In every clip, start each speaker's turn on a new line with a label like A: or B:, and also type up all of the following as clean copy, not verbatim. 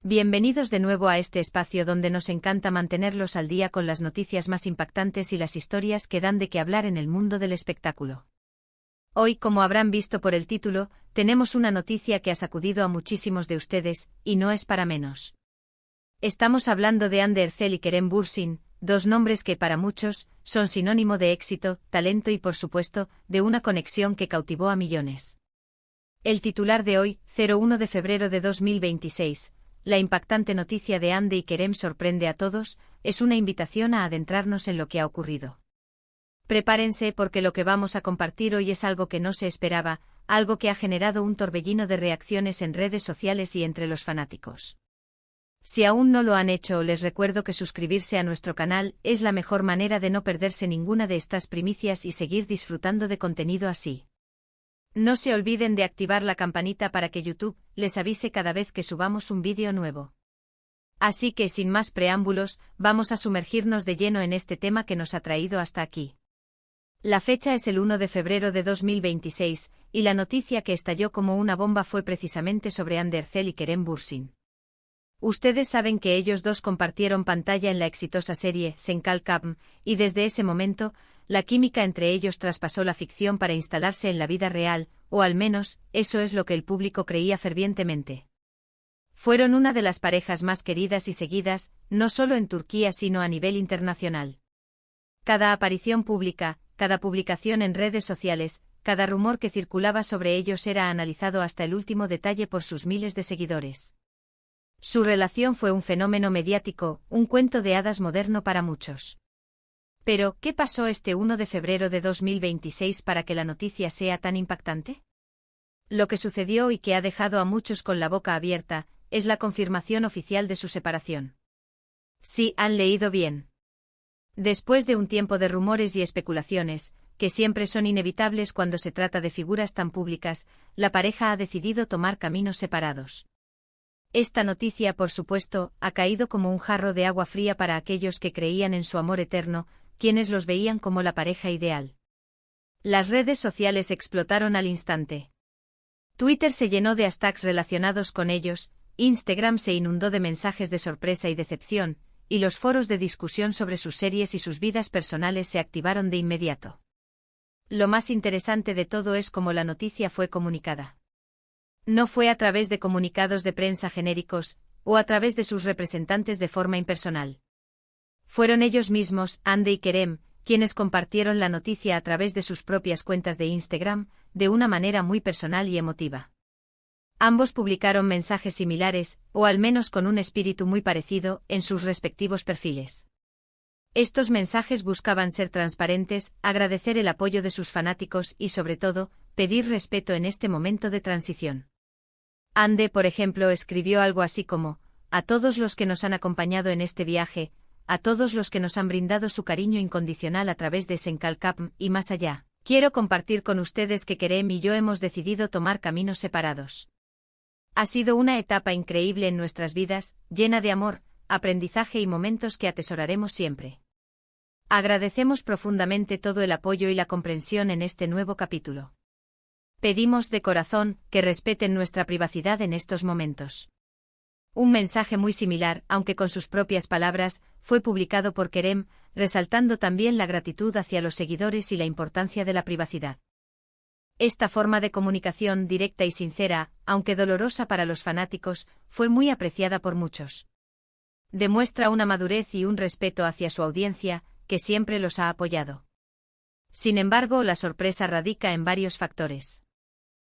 A: Bienvenidos de nuevo a este espacio donde nos encanta mantenerlos al día con las noticias más impactantes y las historias que dan de qué hablar en el mundo del espectáculo. Hoy, como habrán visto por el título, tenemos una noticia que ha sacudido a muchísimos de ustedes, y no es para menos. Estamos hablando de Hande Erçel y Kerem Bürsin, dos nombres que para muchos son sinónimo de éxito, talento y por supuesto, de una conexión que cautivó a millones. El titular de hoy, 1 de febrero de 2026. La impactante noticia de Hande y Kerem sorprende a todos, es una invitación a adentrarnos en lo que ha ocurrido. Prepárense porque lo que vamos a compartir hoy es algo que no se esperaba, algo que ha generado un torbellino de reacciones en redes sociales y entre los fanáticos. Si aún no lo han hecho, les recuerdo que suscribirse a nuestro canal es la mejor manera de no perderse ninguna de estas primicias y seguir disfrutando de contenido así. No se olviden de activar la campanita para que YouTube les avise cada vez que subamos un vídeo nuevo. Así que sin más preámbulos, vamos a sumergirnos de lleno en este tema que nos ha traído hasta aquí. La fecha es el 1 de febrero de 2026, y la noticia que estalló como una bomba fue precisamente sobre Hande Erçel y Kerem Bürsin. Ustedes saben que ellos dos compartieron pantalla en la exitosa serie Sen Kalkam, y desde ese momento, la química entre ellos traspasó la ficción para instalarse en la vida real, o al menos, eso es lo que el público creía fervientemente. Fueron una de las parejas más queridas y seguidas, no solo en Turquía sino a nivel internacional. Cada aparición pública, cada publicación en redes sociales, cada rumor que circulaba sobre ellos era analizado hasta el último detalle por sus miles de seguidores. Su relación fue un fenómeno mediático, un cuento de hadas moderno para muchos. Pero, ¿qué pasó este 1 de febrero de 2026 para que la noticia sea tan impactante? Lo que sucedió y que ha dejado a muchos con la boca abierta, es la confirmación oficial de su separación. Sí, han leído bien. Después de un tiempo de rumores y especulaciones, que siempre son inevitables cuando se trata de figuras tan públicas, la pareja ha decidido tomar caminos separados. Esta noticia, por supuesto, ha caído como un jarro de agua fría para aquellos que creían en su amor eterno, quienes los veían como la pareja ideal. Las redes sociales explotaron al instante. Twitter se llenó de hashtags relacionados con ellos, Instagram se inundó de mensajes de sorpresa y decepción, y los foros de discusión sobre sus series y sus vidas personales se activaron de inmediato. Lo más interesante de todo es cómo la noticia fue comunicada. No fue a través de comunicados de prensa genéricos, o a través de sus representantes de forma impersonal. Fueron ellos mismos, Hande y Kerem, quienes compartieron la noticia a través de sus propias cuentas de Instagram, de una manera muy personal y emotiva. Ambos publicaron mensajes similares, o al menos con un espíritu muy parecido, en sus respectivos perfiles. Estos mensajes buscaban ser transparentes, agradecer el apoyo de sus fanáticos y, sobre todo, pedir respeto en este momento de transición. Hande, por ejemplo, escribió algo así como: a todos los que nos han acompañado en este viaje, a todos los que nos han brindado su cariño incondicional a través de Sen Kalkam y más allá, quiero compartir con ustedes que Kerem y yo hemos decidido tomar caminos separados. Ha sido una etapa increíble en nuestras vidas, llena de amor, aprendizaje y momentos que atesoraremos siempre. Agradecemos profundamente todo el apoyo y la comprensión en este nuevo capítulo. Pedimos de corazón que respeten nuestra privacidad en estos momentos. Un mensaje muy similar, aunque con sus propias palabras, fue publicado por Kerem, resaltando también la gratitud hacia los seguidores y la importancia de la privacidad. Esta forma de comunicación directa y sincera, aunque dolorosa para los fanáticos, fue muy apreciada por muchos. Demuestra una madurez y un respeto hacia su audiencia, que siempre los ha apoyado. Sin embargo, la sorpresa radica en varios factores.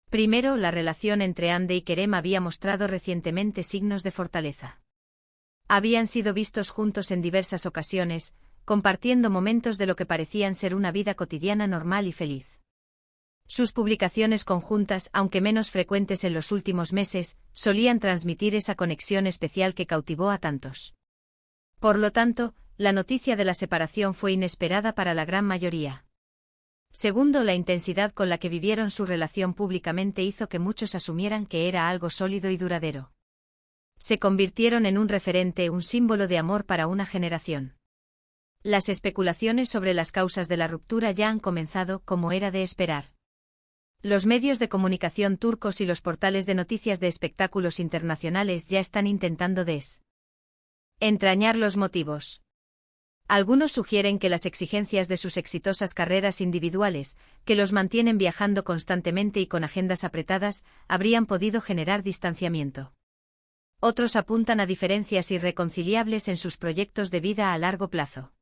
A: Primero, la relación entre Hande y Kerem había mostrado recientemente signos de fortaleza. Habían sido vistos juntos en diversas ocasiones, compartiendo momentos de lo que parecían ser una vida cotidiana normal y feliz. Sus publicaciones conjuntas, aunque menos frecuentes en los últimos meses, solían transmitir esa conexión especial que cautivó a tantos. Por lo tanto, la noticia de la separación fue inesperada para la gran mayoría. Segundo, la intensidad con la que vivieron su relación públicamente hizo que muchos asumieran que era algo sólido y duradero. Se convirtieron en un referente, un símbolo de amor para una generación. Las especulaciones sobre las causas de la ruptura ya han comenzado, como era de esperar. Los medios de comunicación turcos y los portales de noticias de espectáculos internacionales ya están intentando entrañar los motivos. Algunos sugieren que las exigencias de sus exitosas carreras individuales, que los mantienen viajando constantemente y con agendas apretadas, habrían podido generar distanciamiento. Otros apuntan a diferencias irreconciliables en sus proyectos de vida a largo plazo.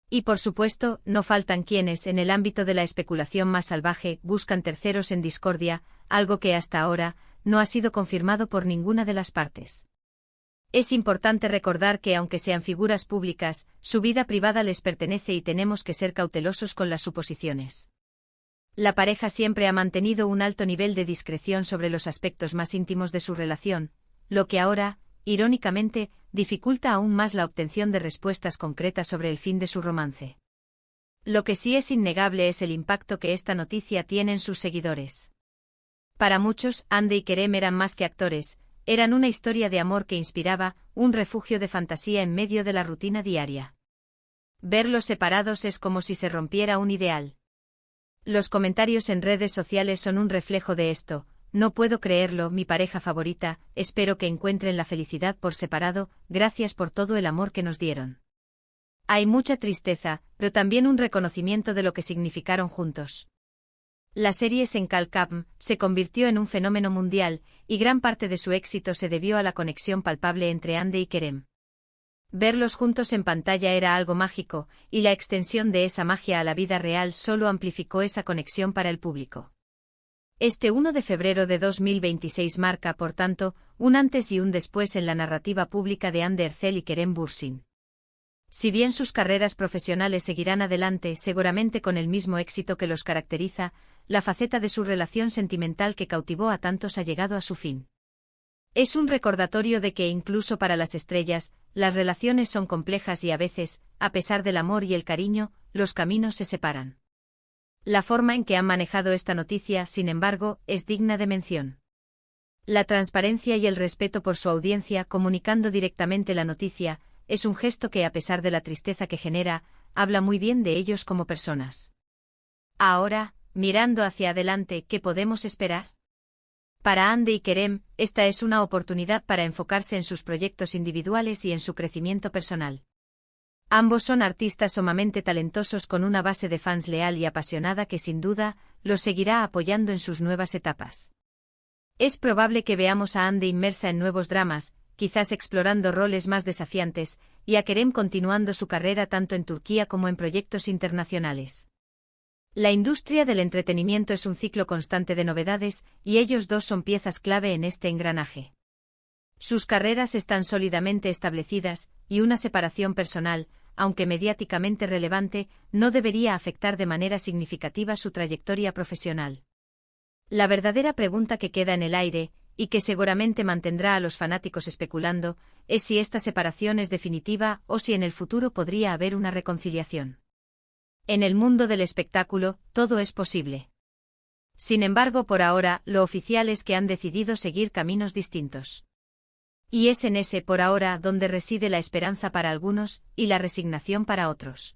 A: Y por supuesto, no faltan quienes, en el ámbito de la especulación más salvaje, buscan terceros en discordia, algo que hasta ahora no ha sido confirmado por ninguna de las partes. Es importante recordar que aunque sean figuras públicas, su vida privada les pertenece y tenemos que ser cautelosos con las suposiciones. La pareja siempre ha mantenido un alto nivel de discreción sobre los aspectos más íntimos de su relación, lo que ahora, irónicamente, dificulta aún más la obtención de respuestas concretas sobre el fin de su romance. Lo que sí es innegable es el impacto que esta noticia tiene en sus seguidores. Para muchos, Hande y Kerem eran más que actores, eran una historia de amor que inspiraba, un refugio de fantasía en medio de la rutina diaria. Verlos separados es como si se rompiera un ideal. Los comentarios en redes sociales son un reflejo de esto. No puedo creerlo, mi pareja favorita, espero que encuentren la felicidad por separado, gracias por todo el amor que nos dieron. Hay mucha tristeza, pero también un reconocimiento de lo que significaron juntos. La serie Senkalkam se convirtió en un fenómeno mundial, y gran parte de su éxito se debió a la conexión palpable entre Hande y Kerem. Verlos juntos en pantalla era algo mágico, y la extensión de esa magia a la vida real solo amplificó esa conexión para el público. Este 1 de febrero de 2026 marca, por tanto, un antes y un después en la narrativa pública de Hande Erçel y Kerem Bürsin. Si bien sus carreras profesionales seguirán adelante seguramente con el mismo éxito que los caracteriza, la faceta de su relación sentimental que cautivó a tantos ha llegado a su fin. Es un recordatorio de que incluso para las estrellas, las relaciones son complejas y a veces, a pesar del amor y el cariño, los caminos se separan. La forma en que han manejado esta noticia, sin embargo, es digna de mención. La transparencia y el respeto por su audiencia comunicando directamente la noticia, es un gesto que, a pesar de la tristeza que genera, habla muy bien de ellos como personas. Ahora, mirando hacia adelante, ¿qué podemos esperar? Para Hande y Kerem, esta es una oportunidad para enfocarse en sus proyectos individuales y en su crecimiento personal. Ambos son artistas sumamente talentosos con una base de fans leal y apasionada que sin duda los seguirá apoyando en sus nuevas etapas. Es probable que veamos a Hande inmersa en nuevos dramas, quizás explorando roles más desafiantes, y a Kerem continuando su carrera tanto en Turquía como en proyectos internacionales. La industria del entretenimiento es un ciclo constante de novedades, y ellos dos son piezas clave en este engranaje. Sus carreras están sólidamente establecidas, y una separación personal, aunque mediáticamente relevante, no debería afectar de manera significativa su trayectoria profesional. La verdadera pregunta que queda en el aire, y que seguramente mantendrá a los fanáticos especulando, es si esta separación es definitiva o si en el futuro podría haber una reconciliación. En el mundo del espectáculo, todo es posible. Sin embargo, por ahora, lo oficial es que han decidido seguir caminos distintos. Y es en ese por ahora donde reside la esperanza para algunos y la resignación para otros.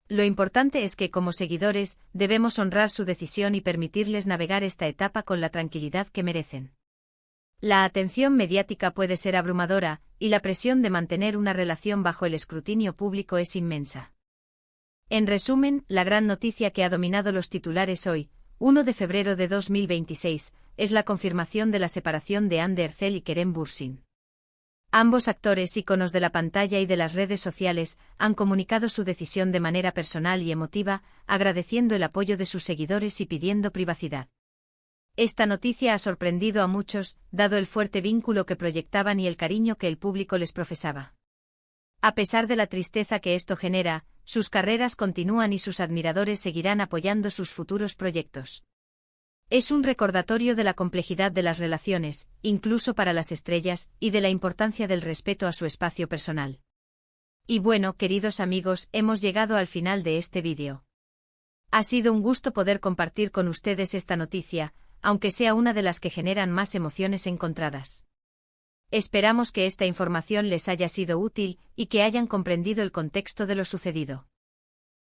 A: Lo importante es que como seguidores debemos honrar su decisión y permitirles navegar esta etapa con la tranquilidad que merecen. La atención mediática puede ser abrumadora, y la presión de mantener una relación bajo el escrutinio público es inmensa. En resumen, la gran noticia que ha dominado los titulares hoy, 1 de febrero de 2026, es la confirmación de la separación de Hande Erçel y Kerem Bürsin. Ambos actores íconos de la pantalla y de las redes sociales han comunicado su decisión de manera personal y emotiva, agradeciendo el apoyo de sus seguidores y pidiendo privacidad. Esta noticia ha sorprendido a muchos, dado el fuerte vínculo que proyectaban y el cariño que el público les profesaba. A pesar de la tristeza que esto genera, sus carreras continúan y sus admiradores seguirán apoyando sus futuros proyectos. Es un recordatorio de la complejidad de las relaciones, incluso para las estrellas, y de la importancia del respeto a su espacio personal. Y bueno, queridos amigos, hemos llegado al final de este vídeo. Ha sido un gusto poder compartir con ustedes esta noticia, aunque sea una de las que generan más emociones encontradas. Esperamos que esta información les haya sido útil y que hayan comprendido el contexto de lo sucedido.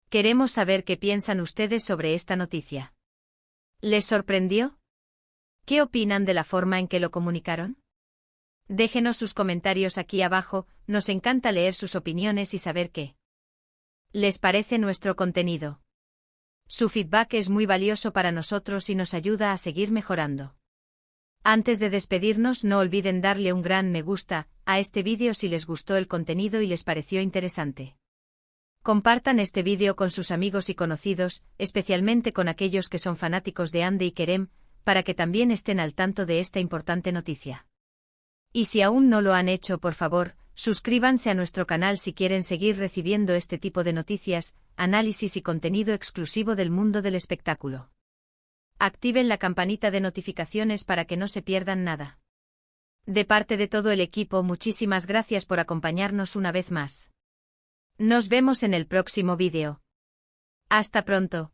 A: Queremos saber qué piensan ustedes sobre esta noticia. ¿Les sorprendió? ¿Qué opinan de la forma en que lo comunicaron? Déjenos sus comentarios aquí abajo, nos encanta leer sus opiniones y saber qué les parece nuestro contenido. Su feedback es muy valioso para nosotros y nos ayuda a seguir mejorando. Antes de despedirnos, no olviden darle un gran me gusta a este vídeo si les gustó el contenido y les pareció interesante. Compartan este vídeo con sus amigos y conocidos, especialmente con aquellos que son fanáticos de Hande y Kerem, para que también estén al tanto de esta importante noticia. Y si aún no lo han hecho, por favor, suscríbanse a nuestro canal si quieren seguir recibiendo este tipo de noticias, análisis y contenido exclusivo del mundo del espectáculo. Activen la campanita de notificaciones para que no se pierdan nada. De parte de todo el equipo, muchísimas gracias por acompañarnos una vez más. Nos vemos en el próximo vídeo. Hasta pronto.